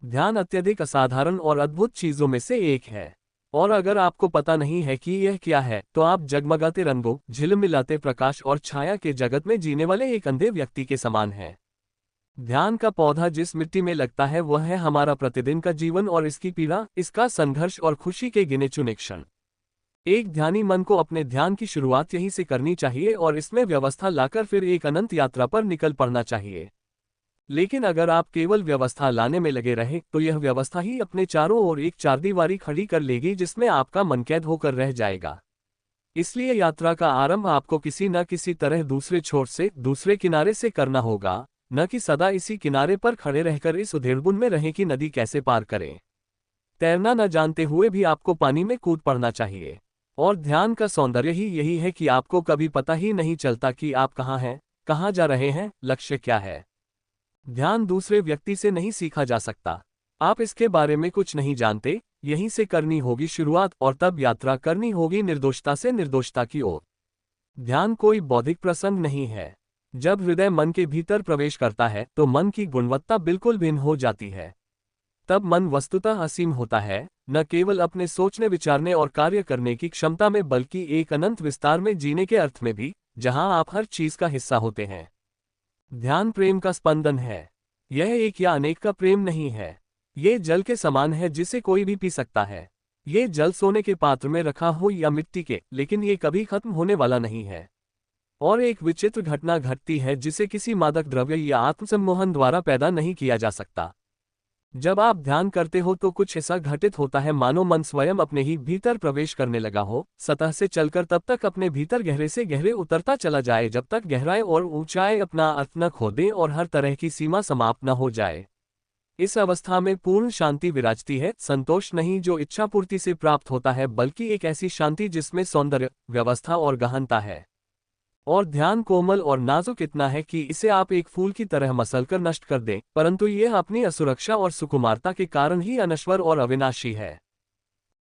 ध्यान अत्यधिक असाधारण और अद्भुत चीजों में से एक है। और अगर आपको पता नहीं है कि यह क्या है, तो आप जगमगाते रंगों, झिलमिलाते प्रकाश और छाया के जगत में जीने वाले एक अंधे व्यक्ति के समान हैं। ध्यान का पौधा जिस मिट्टी में लगता है वह है हमारा प्रतिदिन का जीवन और इसकी पीड़ा, इसका संघर्ष और खुशी के गिने चुने क्षण। एक ध्यानी मन को अपने ध्यान की शुरुआत यहीं से करनी चाहिए और इसमें व्यवस्था लाकर फिर एक अनंत यात्रा पर निकल पड़ना चाहिए। लेकिन अगर आप केवल व्यवस्था लाने में लगे रहे तो यह व्यवस्था ही अपने चारों ओर एक चारदीवारी खड़ी कर लेगी जिसमें आपका मन कैद होकर रह जाएगा। इसलिए यात्रा का आरंभ आपको किसी न किसी तरह दूसरे छोर से, दूसरे किनारे से करना होगा, न कि सदा इसी किनारे पर खड़े रहकर इस उधेड़बुन में रहें कि नदी कैसे पार करें। तैरना न जानते हुए भी आपको पानी में कूद पड़ना चाहिए। और ध्यान का सौंदर्य ही यही है कि आपको कभी पता ही नहीं चलता कि आप कहाँ हैं, कहाँ जा रहे हैं, लक्ष्य क्या है। ध्यान दूसरे व्यक्ति से नहीं सीखा जा सकता। आप इसके बारे में कुछ नहीं जानते, यहीं से करनी होगी शुरुआत और तब यात्रा करनी होगी निर्दोषता से निर्दोषता की ओर। ध्यान कोई बौद्धिक प्रसंग नहीं है। जब हृदय मन के भीतर प्रवेश करता है तो मन की गुणवत्ता बिल्कुल भिन्न हो जाती है। तब मन वस्तुतः असीम होता है, न केवल अपने सोचने विचारने और कार्य करने की क्षमता में बल्कि एक अनंत विस्तार में जीने के अर्थ में भी, जहां आप हर चीज का हिस्सा होते हैं। ध्यान प्रेम का स्पंदन है। यह एक या अनेक का प्रेम नहीं है। ये जल के समान है जिसे कोई भी पी सकता है। ये जल सोने के पात्र में रखा हो या मिट्टी के, लेकिन ये कभी खत्म होने वाला नहीं है। और एक विचित्र घटना घटती है जिसे किसी मादक द्रव्य या आत्मसम्मोहन द्वारा पैदा नहीं किया जा सकता। जब आप ध्यान करते हो तो कुछ ऐसा घटित होता है मानो मन स्वयं अपने ही भीतर प्रवेश करने लगा हो, सतह से चलकर तब तक अपने भीतर गहरे से गहरे उतरता चला जाए जब तक गहराई और ऊंचाई अपना अर्थ न खो दे और हर तरह की सीमा समाप्त न हो जाए। इस अवस्था में पूर्ण शांति विराजती है, संतोष नहीं जो इच्छा पूर्ति से प्राप्त होता है, बल्कि एक ऐसी शांति जिसमें सौंदर्य, व्यवस्था और गहनता है। और ध्यान कोमल और नाजुक इतना है कि इसे आप एक फूल की तरह मसलकर नष्ट कर दें, परंतु यह अपनी असुरक्षा और सुकुमारता के कारण ही अनश्वर और अविनाशी है।